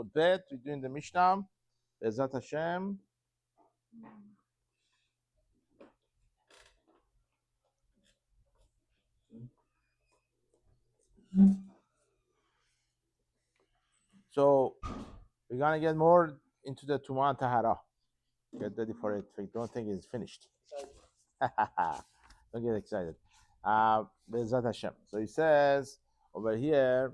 Bet, we're doing the Mishnah. Bezat Hashem. So we're gonna get more into the Tuman Tahara. Get ready for it. Don't think it's finished. Don't get excited. Bezat Hashem. So he says over here.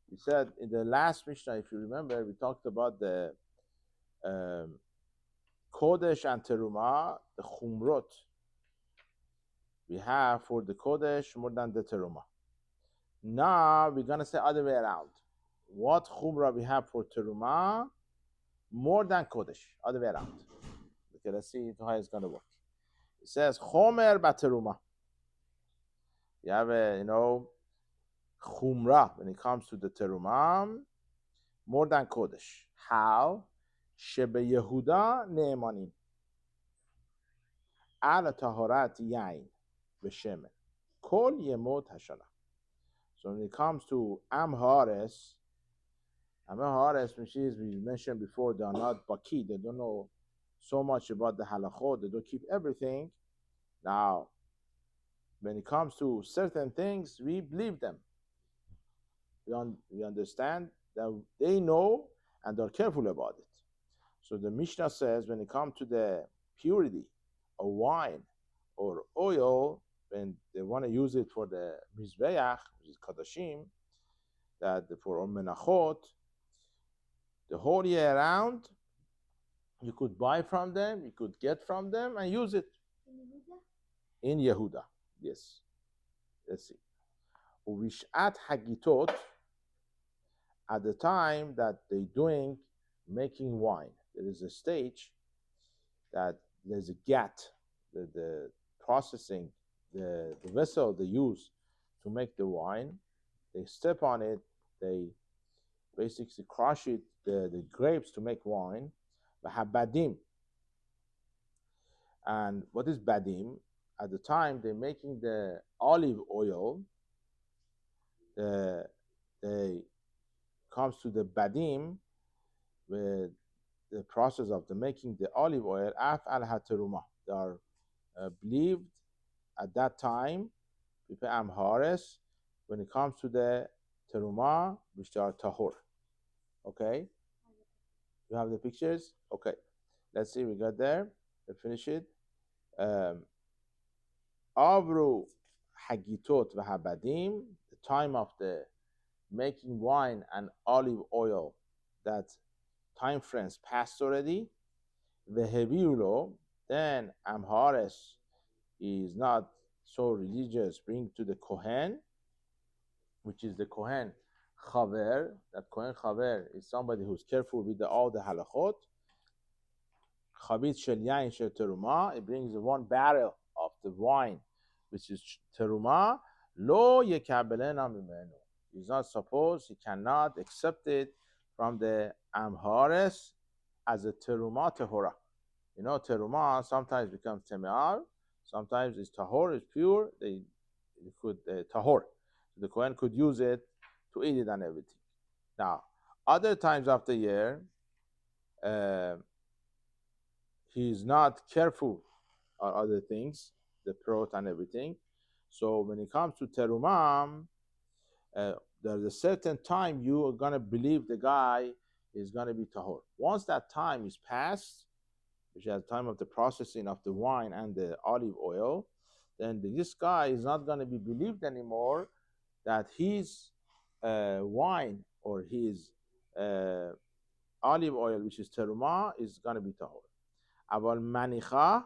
He said in the last Mishnah, if you remember, we talked about the Kodesh and Terumah, the Chumrot we have for the Kodesh more than the Terumah. Now we're gonna say other way around. What Chumrah we have for Terumah more than Kodesh, other way around. Okay, let's see how it's gonna work. It says Chomer Baterumah. You have a Chumrah when it comes to the Terumah more than Kodesh. How? Shebe Yehuda Ne'emanim. Ala Taharat Yain V'Shemen. Kol Yemot Hashana. So when it comes to Am Haaretz, which is, we mentioned before, they are not baki, they don't know so much about the halachot, they don't keep everything. Now, when it comes to certain things, we believe them. We understand that they know and they're careful about it. So the Mishnah says when it comes to the purity of wine or oil, when they want to use it for the mizbeach, which is kadashim, that for menachot, the whole year round, you could buy from them, you could get from them, and use it. In Yehuda, yes. Let's see. Uvishat hagitot, at the time that they're making wine, there is a stage that there's a gat, the processing, the vessel they use to make the wine. They step on it, they basically crush it, the grapes to make wine. Badim. And what is badim? At the time they're making the olive oil, they comes to the badim with the process of the making the olive oil. Af al hateruma. They are believed at that time, people am haaretz, when it comes to the teruma, which are tahor. Okay, you have the pictures. Okay, let's see. We got there. Let's finish it. Avru hagitot v'habadim, the time of the making wine and olive oil, that time frames passed already. Veheviulo, then Amhares is not so religious, bring to the Kohen, which is the Kohen Chaver. That Kohen Chaver is somebody who's careful with all the halachot. Chavit shel yain shel teruma, it brings 1 barrel of the wine, which is teruma. Lo yekabelena mimenu. He's not supposed, he cannot accept it from the Amhares as a teruma tehora. You know, teruma sometimes becomes temear, sometimes it's tahor, it's pure. They could tahor. So the Kohen could use it to eat it and everything. Now, other times of the year, he's not careful on other things, the prot and everything. So when it comes to terumah, there's a certain time you are going to believe the guy is going to be tahor. Once that time is passed, which is the time of the processing of the wine and the olive oil, then this guy is not going to be believed anymore that his wine or his olive oil, which is teruma, is going to be tahor. Aval manicha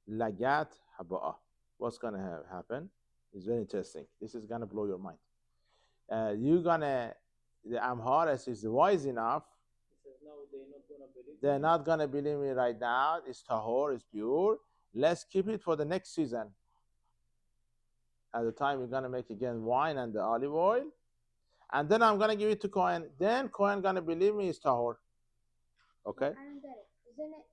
lagat haba'ah. What's going to happen is very interesting. This is going to blow your mind. The Amhares is wise enough. They're not going to believe me right now. It's tahor, it's pure. Let's keep it for the next season. At the time we're going to make again wine and the olive oil. And then I'm going to give it to Kohen. Then Kohen going to believe me it's tahor. Okay? I don't get it. Isn't it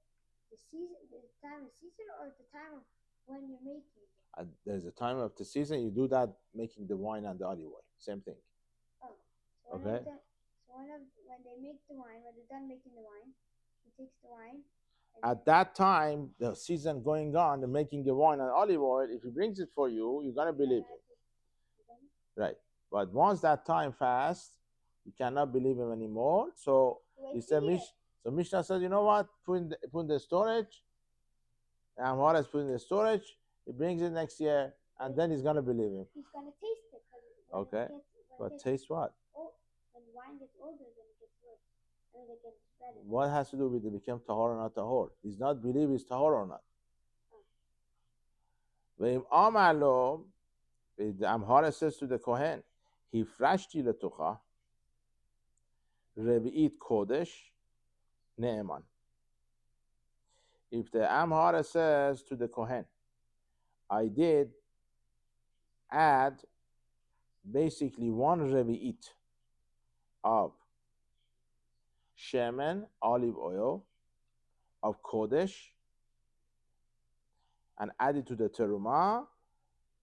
the season, the time of season, or the time of when you're making it? There's a time of the season you do that, making the wine and the olive oil. Same thing. Oh. So okay. So when they make the wine, when they're done making the wine, he takes the wine. At that time, the season going on, they're making the wine and olive oil. If he brings it for you, you're gonna believe him, right? But once that time passed, you cannot believe him anymore. So he said, so Mishnah says, you know what? Put in the storage. And what is put in the storage? He brings it next year, and then he's gonna believe him. He's gonna taste it. Okay, but taste what? When wine gets older, then it gets worse. And then it gets better. What has to do with it become tahor or not tahor? He's not believe it's tahor or not. Ve'im amalo, the Amhara says to the Kohen, he frashti letucha, revi'it kodesh, ne'eman. If the Amhara says to the Kohen, I did add basically one revi'it of shemen, olive oil, of kodesh, and add it to the terumah,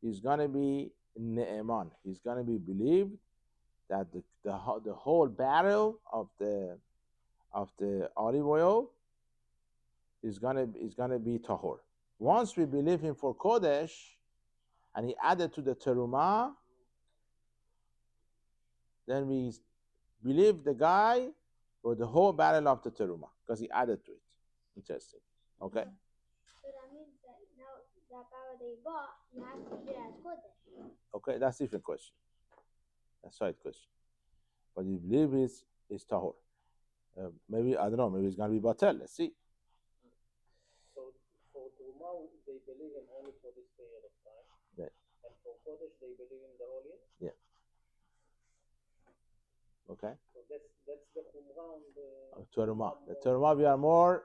he's gonna be ne'eman. He's gonna be believed that the whole barrel of the olive oil is gonna be tahor. Once we believe him for kodesh, and he added to the terumah, then we believe the guy for the whole barrel of the terumah because he added to it. Interesting. Okay. So that means that now that barrel they bought, you have to eat it as kodesh. Okay, that's a different question. That's the right question. But you believe it's tahor. Maybe, I don't know, maybe it's going to be batel. Let's see. So for Truma, they believe him only for this period of time. Yeah. And for Kodesh, they believe him the whole year? Yeah. Okay. So that's the Chumrah on the Terumah. The Terumah, we are more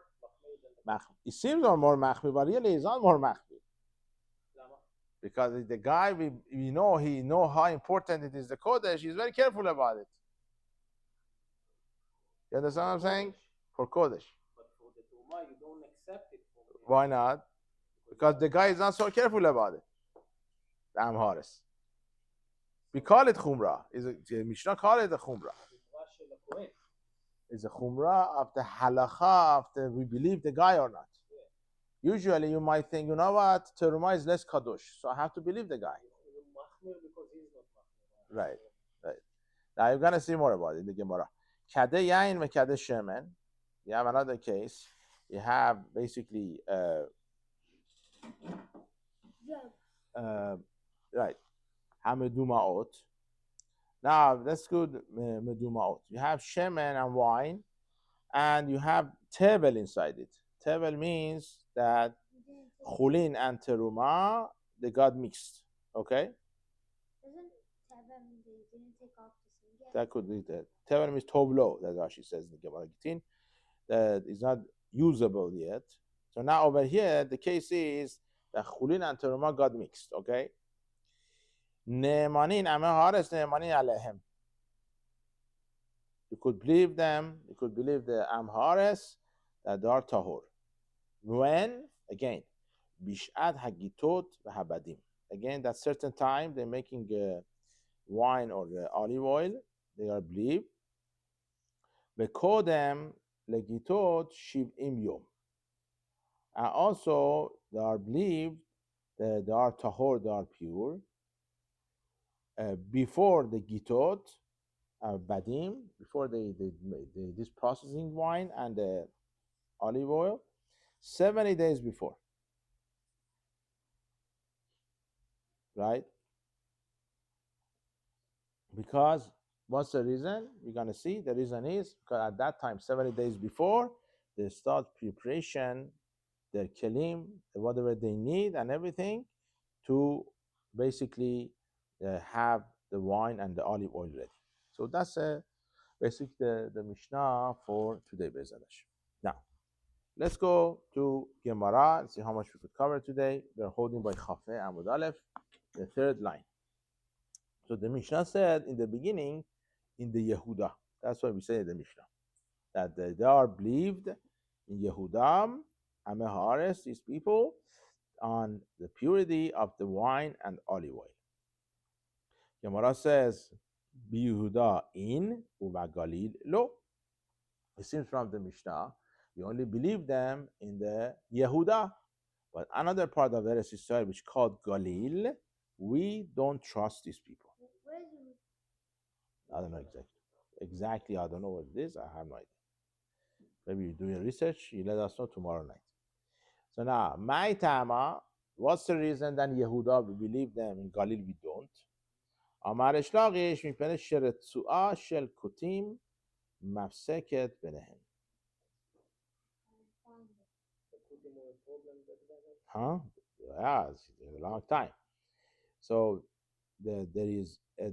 machmi. It seems we're more machmi, but really it's not more machmi. Because the guy, we know, he know how important it is, the Kodesh, he's very careful about it. You understand what I'm saying? For Kodesh. But for the Truma, you don't accept it. Why not? Because the guy is not so careful about it. The Amharis. We call it Chumrah. Mishnah call it a Chumrah. It's a Chumrah of the halacha, of the we believe the guy or not. Yeah. Usually you might think, you know what, Terumah is less kadosh, so I have to believe the guy. Right. Now you're going to see more about it in the Gemara. Kadeh yain ve kadeh shemen. You have another case. You have basically right. Hamedumaot. Now let's go to medumaot. You have shemen and wine, and you have tevel inside it. Tevel means that chulin and teruma they got mixed. Okay. Doesn't tevel mean they didn't take off the skin? That could be that. Tevel means tovlo. That's what she says in the Gemara Gittin. That is not usable yet. So now over here, the case is that chulin and teruma got mixed. Okay. Ne'emanin amehares ne'emanin alehem. You could believe them. You could believe the amhares that they are tahor. When again, bishat hagitot v'habadim. Again, that certain time they're making wine or olive oil. They are believed. Vekodem legitot shiv'im yom. And also they are believed that they are tahor, they are pure. Before the gitot, badim, before this processing wine and the olive oil, 70 days before. Right? Because what's the reason? We're going to see. The reason is because at that time, 70 days before, they start preparation, their kelim, whatever they need and everything to basically have the wine and the olive oil ready. So that's basically the Mishnah for today, Be'ez Hashem. Now, let's go to Gemara and see how much we could cover today. We're holding by Chafeh Amud Aleph, the third line. So the Mishnah said in the beginning, in the Yehuda. That's what we say in the Mishnah. That they are believed in Yehudam, Amehares, these people, on the purity of the wine and olive oil. Gemara says, ביהודה in ובגליל לא. It seems from the Mishnah, you only believe them in the Yehuda. But another part of Eretz Israel, which is called Galil, we don't trust these people. Where is it? I don't know exactly. I don't know what it is. I have no idea. Maybe you do your research. You let us know tomorrow night. So now, my Tama, what's the reason that Yehuda, we believe them, in Galil we don't? אמר אשלגיש מפני שרצועה של כותים מפסקת ביניהם. Huh? Yeah, it's a long time. So there is a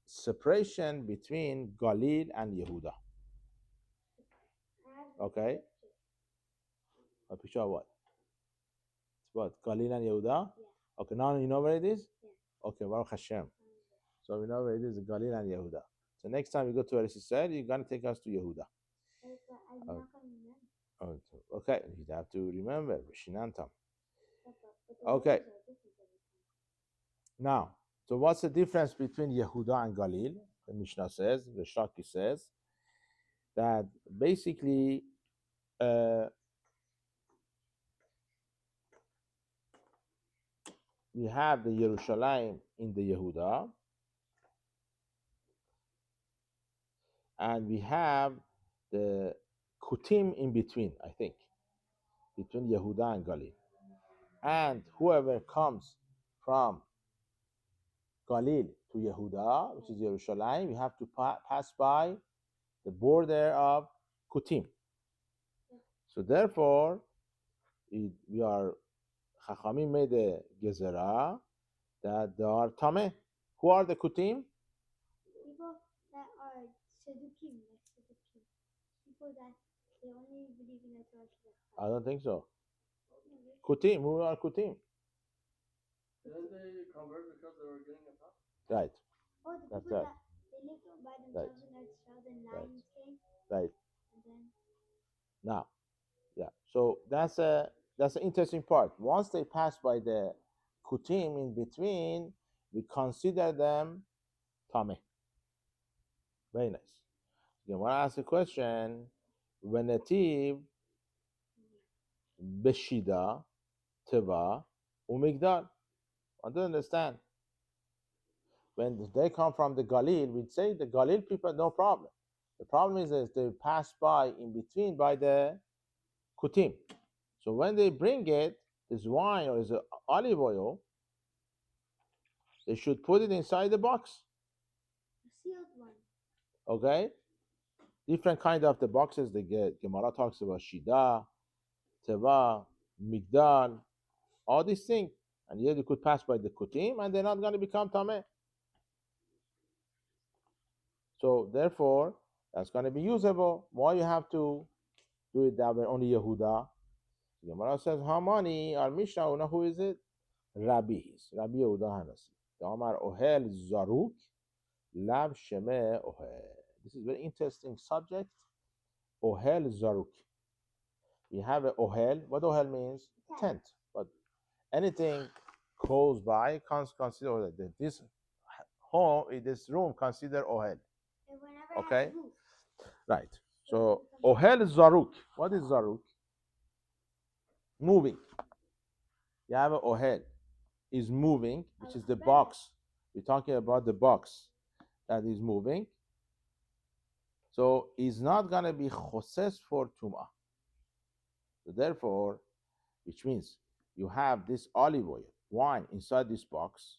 separation between Galil and Yehuda. Okay? A picture of what? It's what? Galil and Yehuda? Yeah. Okay, now you know where it is? Yeah. Okay, Baruch Hashem. So we know where it is, Galil and Yehuda. So next time you go to Eretz Israel, you're going to take us to Yehuda. Okay, you have to remember. Shinantam. Okay. Now, so what's the difference between Yehuda and Galil? The Mishnah says, the Shaki says, that basically we have the Yerushalayim in the Yehuda, and we have the Kutim in between, I think, between Yehuda and Galil. And whoever comes from Galil to Yehuda, which is Yerushalayim, we have to pass by the border of Kutim. So therefore, we are Chachamim made a gezerah that they are tameh. Who are the Kutim? People that are sedukim, like sedukim. People that they only believe in the Torah. I don't think so. Kutim, who are Kutim? Didn't they convert because they were getting a top? Right. Oh, the That's people right. that they lived by themselves in Eretz Israel, the lions came. Right. And then Now, yeah. So that's an interesting part. Once they pass by the Kutim in between, we consider them tameh. Very nice. You want to ask a question? Venetiv beshida teva umigdal. I don't understand. When they come from the Galil, we'd say the Galil people, no problem. The problem is that they pass by in between by the Kutim. So when they bring it, this wine or this olive oil, they should put it inside the box. the sealed one. Okay? Different kind of the boxes they get. Gemara talks about Shida, Teva, Migdal, all these things. And yet you could pass by the Kutim and they're not going to become Tameh. So therefore, that's going to be usable. Why you have to do it that way, only Yehuda? Gemara says, Hamani, our Mishnah, you know who is it? Rabbi Yehuda Hanasi. The Amar Ohel Zaruk, Lav Sheme Ohel. This is a very interesting subject. Ohel Zaruk. We have an Ohel. What Ohel means? Tent. But anything close by, consider Ohel. This home, this room, consider Ohel. Okay? Right. So, Ohel Zaruk. What is Zaruk? Moving. You have an Ohel. Is moving, which is the box. We're talking about the box that is moving. So, it's not going to be choses for Tum'ah. So, therefore, which means you have this olive oil, wine inside this box.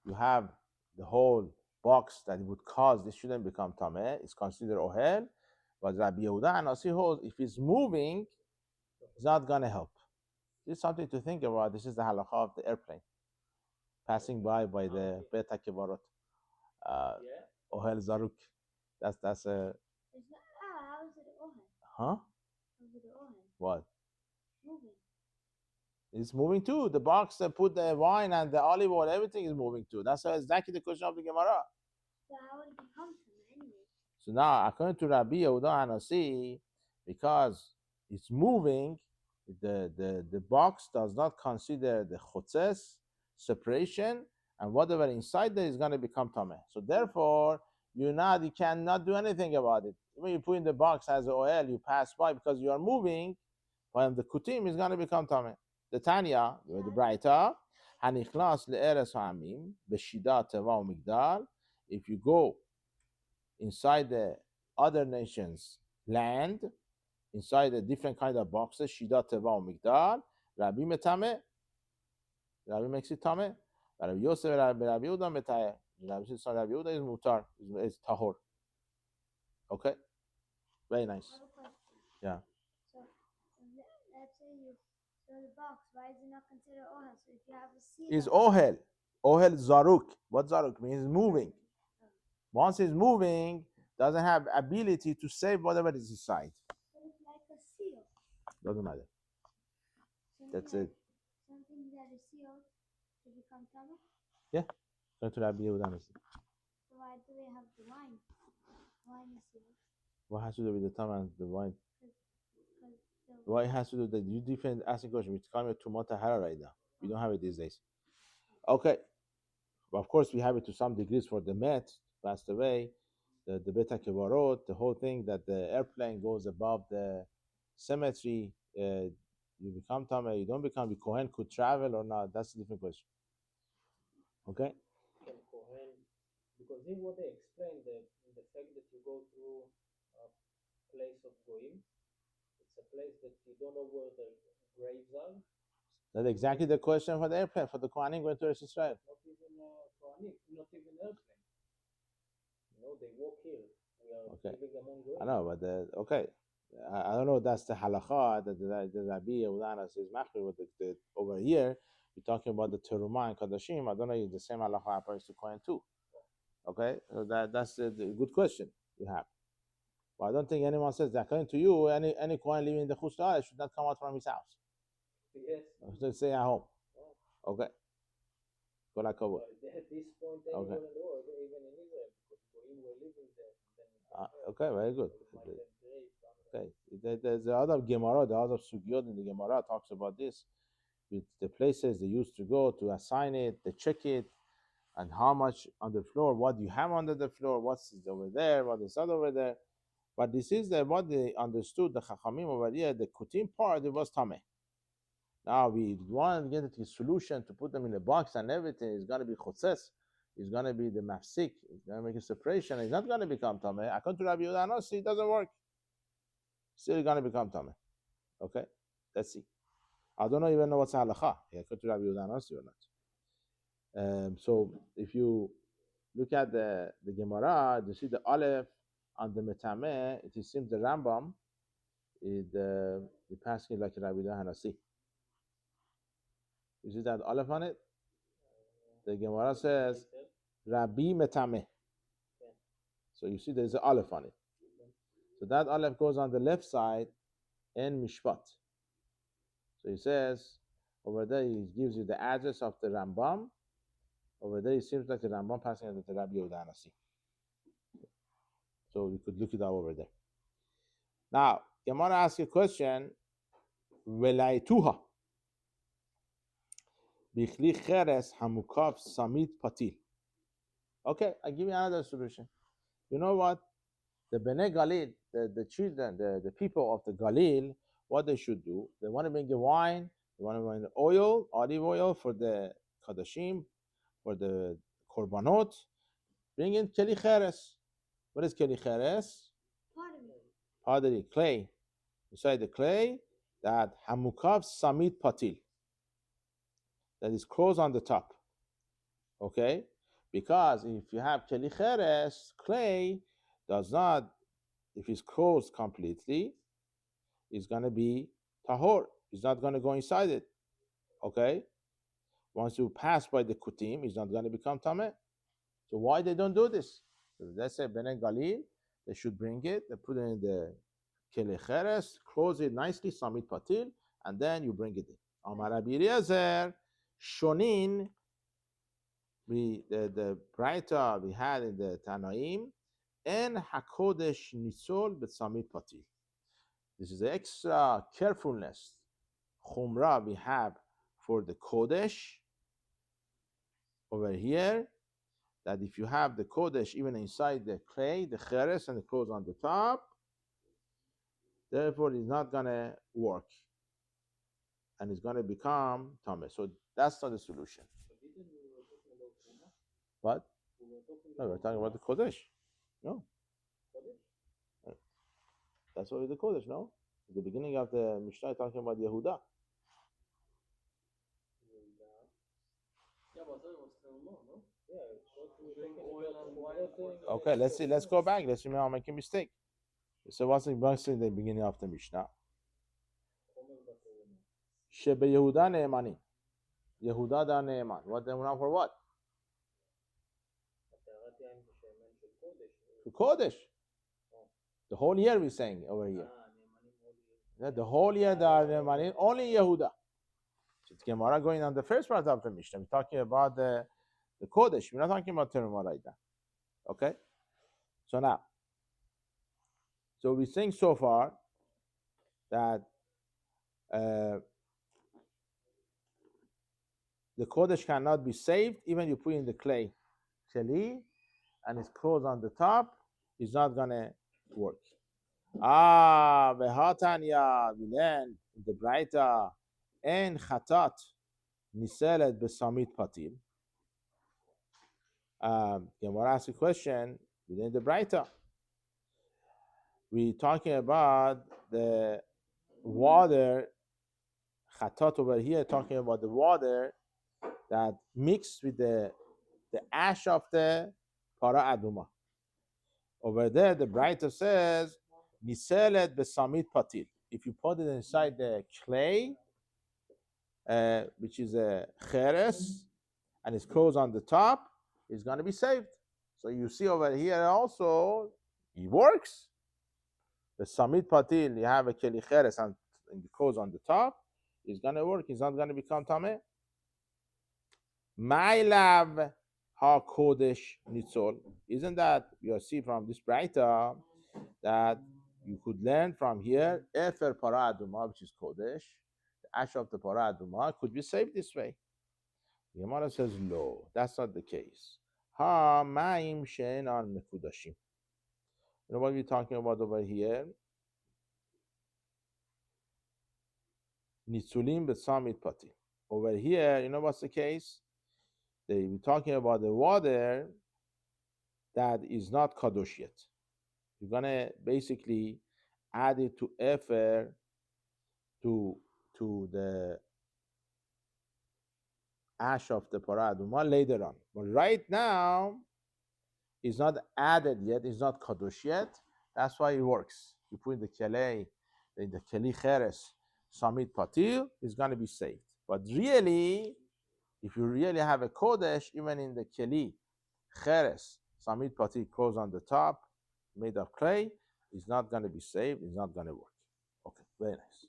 You have the whole box that would cause this shouldn't become tameh. It's considered ohel. But Rabbi Yehuda and Asi holds if it's moving, it's not going to help. This is something to think about. This is the halakha of the airplane passing by the Beta Kevarot. Ohel Zaruk. That's a. How is it ohel? Huh? How is it ohel? What? Moving. It's moving too. The box that put the wine and the olive oil, everything is moving too. That's exactly the question of the Gemara. So how would it become tameh anyway? So now, according to Rabbi Yehuda Hanasi, because it's moving, the box does not consider the chotzes, separation, and whatever inside there is going to become tameh. So therefore, you cannot do anything about it. When you put in the box as oil, you pass by because you are moving, when the kutim is going to become tameh. The Tanya, the Braita, hanichlas le'eres ha'amim b'shida teva u'migdal. If you go inside the other nations' land, inside the different kind of boxes, shida teva u'migdal, Rabbi metame, Rabbi makes it tameh. Rabbi Yosef, Rabbi Yehuda metayeh. Rabbi Yehuda is mutar, is tahor. Okay, very nice. Yeah. So let's say you throw the box. Why is it not considered ohel? So if you have a seal, Is ohel. Ohel zaruk. What zaruk means? Moving. Once it's moving, doesn't have ability to save whatever is inside. So it's like a seal. Doesn't matter. That's it. Something that is sealed to become tameh. Yeah. Go to Rabbi Yehuda. So why do they have the wine? Wine is sealed. What has to do with the tameh and the wine? Because What it has to do with that? You different asking question. It's coming to Motahara right now. We don't have it these days. Okay. But of course, we have it to some degrees for the Met passed away, the Beta Kevarot, the whole thing that the airplane goes above the cemetery. You become Tameh, you don't become. The Kohen could travel or not. That's a different question. Okay. Can Kohen, because in what they explained, the fact that you go through a place of goyim, it's a place that you don't know where the graves are. That's exactly the question for the airplane, for the Kohanim going to Eretz Israel. Not even Kohanim, not even airplane. You know, they walk here. We are Okay. living among goyim. I know, but okay. I don't know if that's the halakha that the Rabbi Yehuda says machmir, but over here we're talking about the terumah and kadashim. I don't know if the same halakha applies to Kohen too. Okay, so that's the good question you have. But I don't think anyone says that. According to you, any Kohen living in the Chutz La'aretz should not come out from his house. Yes. Should stay at home. Okay. Kol hakavod. But at this point, anywhere in the world, even in Israel, because goyim were living there. Okay, very good. Might have graves. Okay, there's the other Gemara, the other sugyot in the Gemara talks about this. With the places they used to go to assign it, they check it, and how much on the floor, what you have under the floor, what's over there, what is not over there. But this is what they understood, the Chachamim over here, the Kutim part, it was Tameh. Now we want to get a solution to put them in a box and everything. It's going to be Chotzes, it's going to be the Mafsik, it's going to make a separation, it's not going to become Tameh. According to Rabbi Yehuda, no, see, it doesn't work. Still going to become Tameh. Okay, let's see. I don't even know what's halacha. According to Rabbi Yehuda, no, see or not. So if you look at the Gemara, you see the Aleph on the Metameh, it seems the Rambam is the passing like Rabbi Yehuda Hanasi. You see that Aleph on it? The Gemara says Rabbi Metameh. So you see there's an Aleph on it. So that Aleph goes on the left side in Mishpat. So he says over there he gives you the address of the Rambam. Over there it seems like the Rambam passing at the Rabbi Yehuda Hanasi. So you could look it up over there. Now, Gemara asks a question. Velaituha. Bichli cheres hamukav samit patil. Okay, I give you another solution. You know what? The Bnei Galil, the children, the people of the Galil, what they should do, they want to bring the wine, they want to bring the oil, olive oil for the kadashim, for the korbanot, bring in keli cheres. What is keli cheres? Pottery, clay. Inside the clay, that hamukav samit patil, that is closed on the top. Okay? Because if you have keli cheres, clay does not, if it's closed completely, it's going to be tahor. It's not going to go inside it. Okay? Once you pass by the kutim, it's not going to become tameh. So why they don't do this? So let's say Bnei Galil, they should bring it, they put it in the keli cheres, close it nicely, samit patil, and then you bring it in. Amar Rabbi Eliezer, shonin, the Braita we had in the Tanaim, en hakodesh nisol b'samit patil. This is the extra carefulness, chumrah we have for the kodesh over here, that if you have the kodesh even inside the clay, the cheres, and it goes on the top, therefore it's not gonna work, and it's gonna become tameh. So that's not the solution. What? No, we're talking about the kodesh. No. That's what the kodesh. No. At the beginning of the Mishnah, talking about Yehuda. Okay, let's see. Let's go back. Let's see. I'll make a mistake. So what's the in the beginning of the Mishnah? Shebe Yehuda ne'emani. Yehuda da ne'eman. What ne'eman for what? To kodesh. The whole year we're saying over here. The whole year they are ne'emanim. Only Yehuda. So it's Gemara going on the first part of the Mishnah. We're talking about the kodesh. We're not talking about terumah right now. Okay. So now. So we're saying so far that the kodesh cannot be saved even you put in the clay keli and it's closed on the top, it's not gonna work. Vehatanya, we learn in the Braita, en chatat niselet besamit patil. Gemara asks a question within the Braita. We're talking about the water, chatat over here, talking about the water that mixed with the ash of the para aduma. Over there, the Braita says, niselet besamit patil. If you put it inside the clay, which is a cheres, and it's closed on the top, it's going to be saved. So you see over here also, it works. The samit patil, you have a keli cheres and it goes on the top, it's going to work. It's not going to become tameh. My love, ha kodesh nitzol. Isn't that you see from this Braita that you could learn from here? Efer para aduma, which is kodesh, the ash of the para aduma could be saved this way. The Gemara says, no, that's not the case. Ha ma'im she'enan mekudashim. You know what we're talking about over here? Nitzulim besamit pati. Over here, you know what's the case? We're talking about the water that is not kadosh yet. You're gonna basically add it to efer to the ash of the paraduma later on. But right now, it's not added yet, it's not kadosh yet. That's why it works. You put in the keli cheres, samit patil, it's going to be saved. But really, if you really have a kodesh, even in the keli cheres, samit patil goes on the top, made of clay, it's not going to be saved, it's not going to work. Okay, very nice.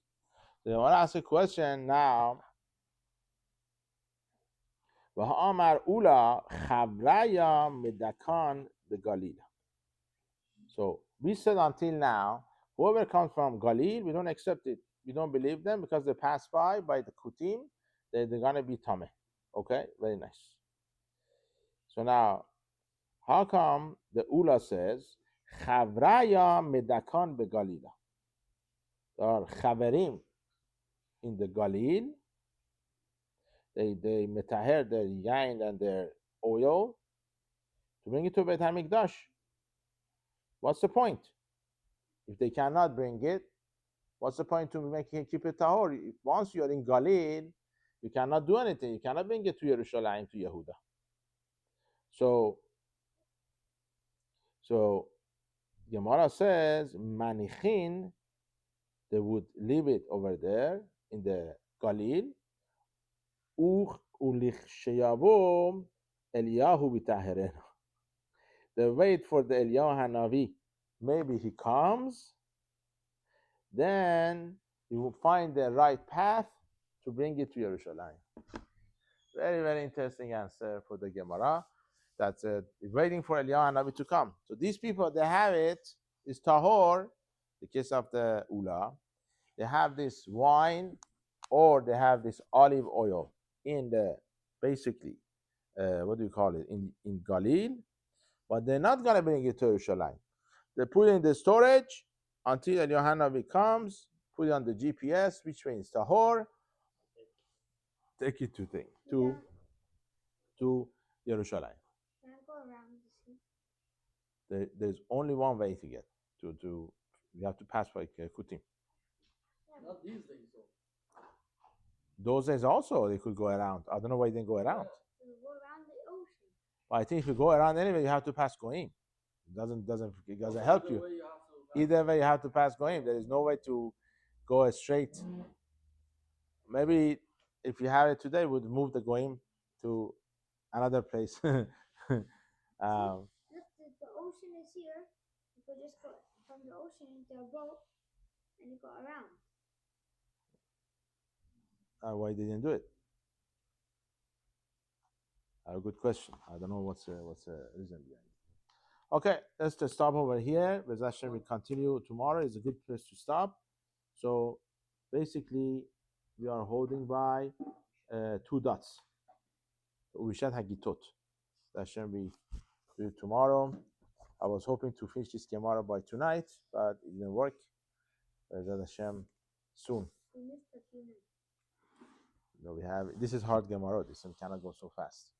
So I want to ask a question now. V'ha'amar ula chavraya medakan begalil. So we said until now, whoever comes from Galil, we don't accept it. We don't believe them because they pass by the Kutim, they're going to be Tameh. Okay, very nice. So now, how come the Ula says, Chavraya medakan begalila? There are Chaverim in the Galil. They metaher their yain and their oil to bring it to Beit HaMikdash. What's the point? If they cannot bring it, what's the point to keep it tahor? Once you're in Galil, you cannot do anything. You cannot bring it to Yerushalayim, to Yehuda. So Gemara says, Manichin, they would leave it over there in the Galil. Ulich sheyavom Eliyahu b'taherena. They wait for the Eliyahu Hanavi. Maybe he comes, then you will find the right path to bring it to Yerushalayim. Very, very interesting answer for the Gemara. That's waiting for Eliyahu Hanavi to come. So these people, they have it, is tahor, the case of the Ula. They have this wine or they have this olive oil in the, basically, what do you call it, in Galil, but they're not going to bring it to Yerushalayim. They put it in the storage until Eliyahu comes, put it on the GPS, which means Tahor, take it to thing, to Yerushalayim. Can I go around the sea? There's only one way to get to you have to pass by Kutim. Not these days, though. Those days also they could go around. I don't know why they didn't go around. We go around the ocean. But I think if you go around anyway, you have to pass Goim. It doesn't help you. Either way, you have to pass Goim. There is no way to go straight. Maybe if you have it today, we'd move the Goim to another place. Look, the ocean is here. You could just go from the ocean into a boat, and you go around. Why they didn't do it? A good question. I don't know what's the reason behind it. Okay, let's just stop over here. Bezashem will continue tomorrow. It's a good place to stop. So basically, we are holding by 2 dots. We should Hagitot. Bezashem we do it tomorrow. I was hoping to finish this Gemara by tonight, but it didn't work. Bezashem soon. We missed a few minutes. No, we have. This is hard Gemara. This one cannot go so fast.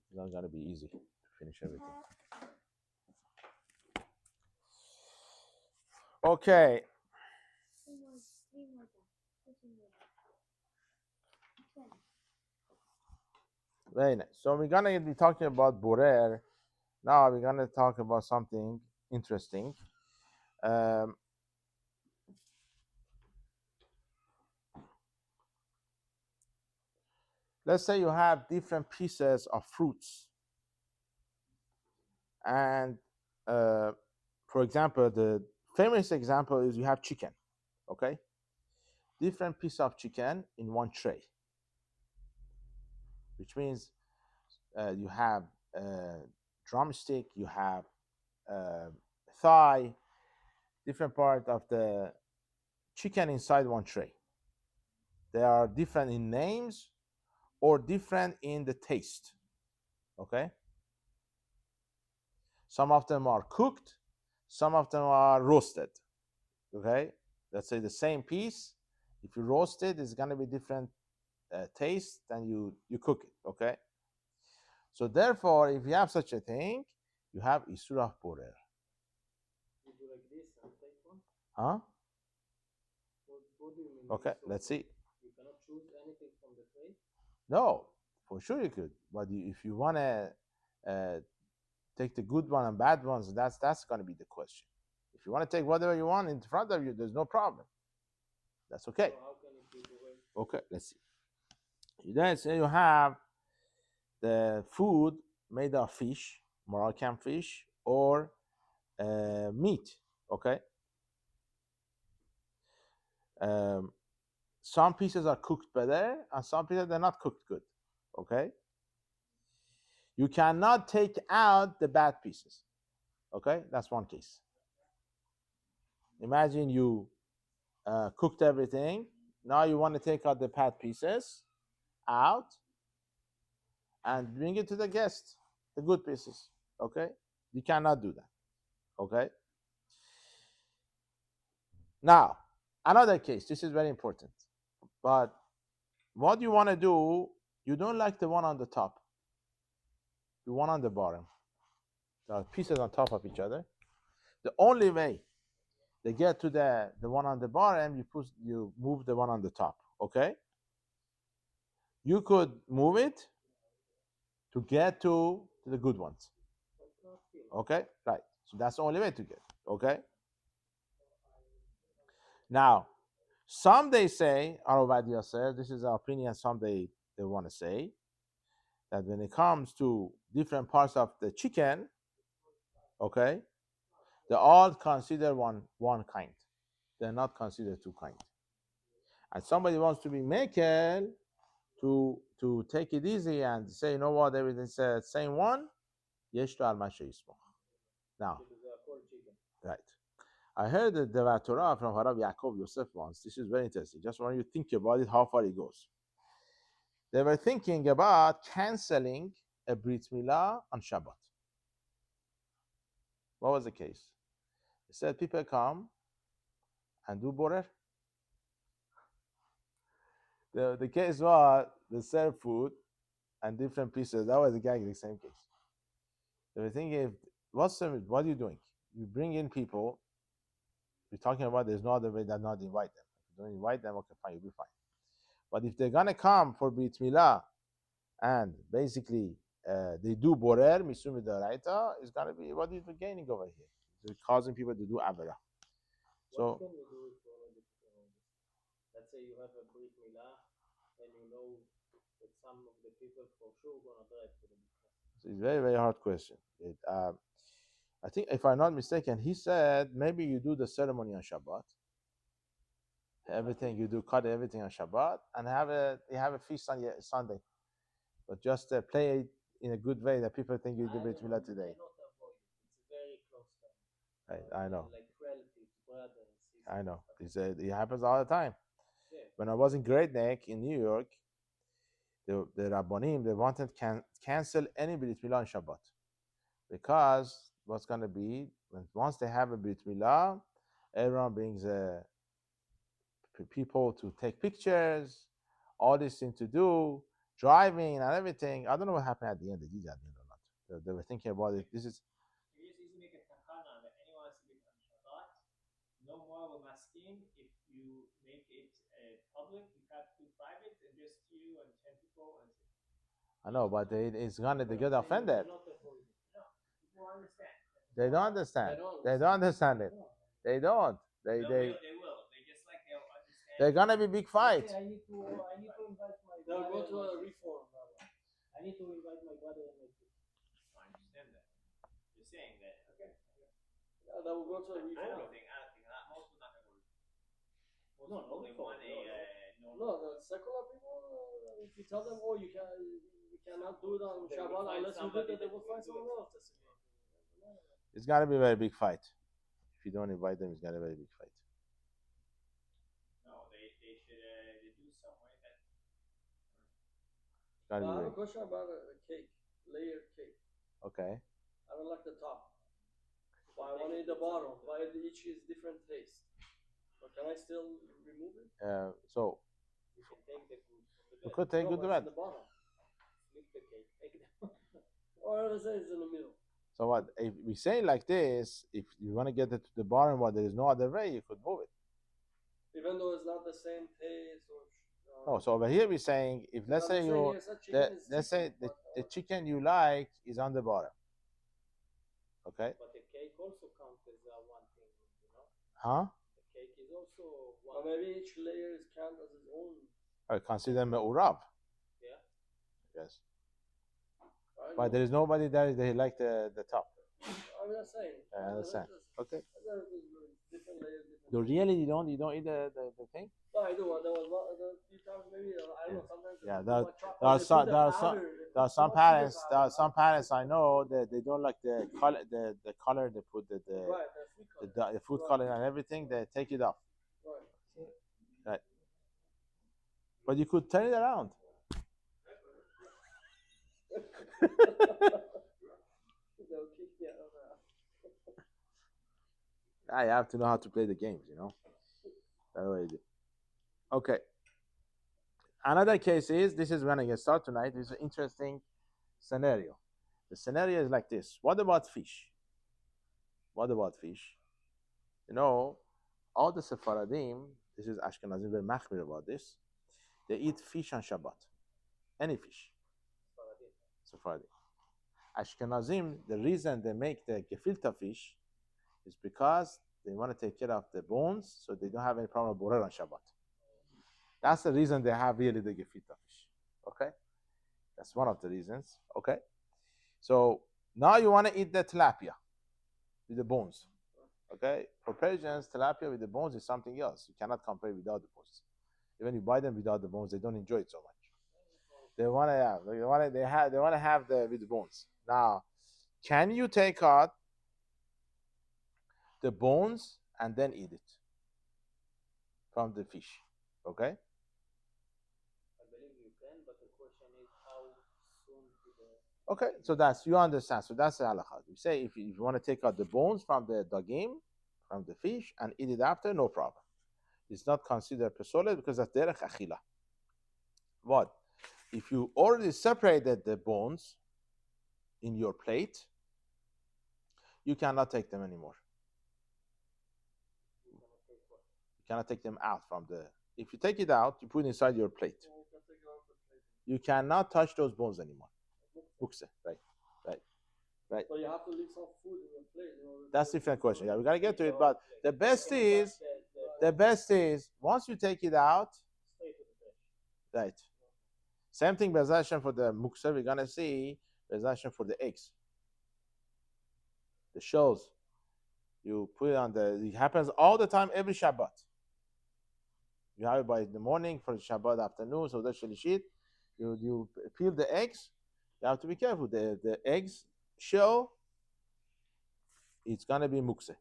It's not gonna be easy to finish everything. Okay. 3 more dots. 2 more dots. 20. Very nice. So we're gonna be talking about Borer. Now we're gonna talk about something interesting. Let's say you have different pieces of fruits, and for example, the famous example is you have chicken, okay? Different piece of chicken in one tray, which means you have drumstick, you have thigh, different part of the chicken inside one tray. They are different in names or different in the taste, okay? Some of them are cooked, some of them are roasted, okay? Let's say the same piece, if you roast it, it's gonna be different taste than you cook it, okay? So therefore, if you have such a thing, you have Isur of Borer. You do like this and take one? Huh? What do you mean? Okay, So let's see. You cannot choose anything from the tray? No, for sure you could. But if you want to take the good one and bad ones, that's going to be the question. If you want to take whatever you want in front of you, there's no problem. That's okay. So how can it be the way? Okay, let's see. Then say you have the food made of fish, Moroccan fish, or meat, okay? Some pieces are cooked better and some pieces they're not cooked good, okay? You cannot take out the bad pieces, okay? That's one case. Imagine you cooked everything. Now you want to take out the bad pieces out and bring it to the guest, the good pieces, okay? You cannot do that, okay? Now, another case, this is very important. But what you want to do, you don't like the one on the top. The one on the bottom. There are pieces on top of each other. The only way they get to the one on the bottom, you move the one on the top, okay? You could move it to get to the good ones. Okay, right. So that's the only way to get, okay? Now, some they say, Arabadia says, this is our opinion, some they want to say, that when it comes to different parts of the chicken, okay, they're all considered one kind. They're not considered two kind. And somebody wants to be makel to take it easy and say, you know what, everything's the same one. Yesh al mashayismo. Now, right. I heard the Torah from Rabbi Yaakov Yosef once. This is very interesting. Just when you think about it, how far it goes. They were thinking about canceling a Brit Milah on Shabbat. What was the case? He said people come and do borer. The case was they serve food and different pieces. That was exactly the same case. They were thinking, what are you doing? You bring in people. We're talking about there's no other way than not invite them. If you don't invite them, okay, fine, you'll be fine. But if they're gonna come for Brit Milah and basically they do borer, misumi daraita, it's gonna be what is the gaining over here? They're causing people to do avera. So what can you do if you already let's say you have a Brit Milah and you know that some of the people for sure gonna drive to the mikvah? it's a very, very hard question. I think if I'm not mistaken, he said maybe you do the ceremony on Shabbat. Everything you do, cut everything on Shabbat, and you have a feast on Sunday, but just play it in a good way that people think you do Brit Milah today. Cannot avoid it. It's a very close time. I know. Like relatives, brothers, sisters. I know. It happens all the time. Yeah. When I was in Great Neck in New York, the Rabbonim, they wanted to cancel any Brit Milah on Shabbat because what's going to be once they have a Brit Milah, everyone brings people to take pictures, all these things to do, driving and everything. I don't know what happened at the end. They did at the end or not. They were thinking about it. This is. You just need to make a takana that anyone has to be on Shabbat. No more will masking if you make it public. You have to do private and just you and 10 people. And I know, but they get offended. No, people understand. They don't understand. They don't understand it. They don't. They will. They just like they'll understand. They're gonna be big fight. I need to invite my brother. They'll go to a reform. I need to invite my brother and my sister. I understand that. You're saying that. Okay. Yeah, that will go to a reform. I don't think most will not go. No, the secular people. If you tell them, oh, you cannot do it on Shabbat unless you do that, they will find someone else. It's gotta be a very big fight. If you don't invite them, it's gotta be a very big fight. No, they should do some way that. I have a question about a cake, layered cake. Okay. I don't like the top. Why I want to eat the bottom? Why each is different taste? But can I still remove it? So You can take the food from the you bed. could take good at the the bottom. Flip the cake. Take it. Or let's say it's in the middle. So what if we say like this? If you want to get it to the bottom, but there is no other way, you could move it. Even though it's not the same taste or. No. So over here we're saying if let's say the chicken you like is on the bottom. Okay. But the cake also counts as one thing, Huh? The cake is also Or one. maybe each layer is counted as its own. I consider me'urav. Yeah. Yes. But there is nobody there. They like the top. I'm not saying. I understand. Okay. Different layers. So really, you don't eat the thing? No, I do. There was a few times maybe I don't know. Sometimes. Yeah, there are some parents I know that they don't like the color. The color they put the food color and everything. They take it off. Right. But you could turn it around. I have to know how to play the games, That's what I do. Okay. Another case is, this is when I get started tonight. This is an interesting scenario. The scenario is like this. What about fish? All the Sephardim, this is Ashkenazim, very machmir about this. They eat fish on Shabbat. Any fish. Sephardim. Ashkenazim, the reason they make the gefilte fish is because they want to take care of the bones, so they don't have any problem with borer on Shabbat. That's the reason they have really the gefilte fish. Okay? That's one of the reasons. Okay? So now you want to eat the tilapia with the bones. Okay? For Persians, tilapia with the bones is something else. You cannot compare without the bones. Even you buy them without the bones, they don't enjoy it so much. They want to have the with the bones. Now, can you take out the bones and then eat it from the fish? Okay? I believe you can, but the question is how soon Okay, so that's, you understand. So that's the halakha. We say if you want to take out the bones from the dagim, from the fish, and eat it after, no problem. It's not considered pesolet because that's derech achila. What? If you already separated the bones in your plate, you cannot take them anymore. You cannot take them out from the. If you take it out, you put it inside your plate. You cannot touch those bones anymore. Mukse, right. So you have to leave some food in your plate. That's a different question. Yeah, we gotta get to it. But the best is once you take it out, right. Same thing, Be'ezrat Hashem, for the mukse. We're gonna see Be'ezrat Hashem for the eggs, the shells. You put it on the. It happens all the time, every Shabbat. You have it by the morning for the Shabbat afternoon. So that's Shalishit. You peel the eggs. You have to be careful. The eggs shell, it's gonna be mukse.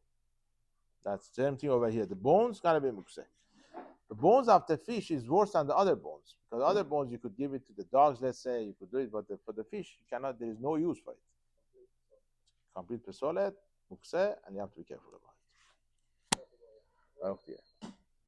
That's the same thing over here. The bones gonna be mukse. The bones of the fish is worse than the other bones, because other bones you could give it to the dogs. Let's say you could do it, but for the fish you cannot. There is no use for it. Complete pesolet, mukse, and you have to be careful about it.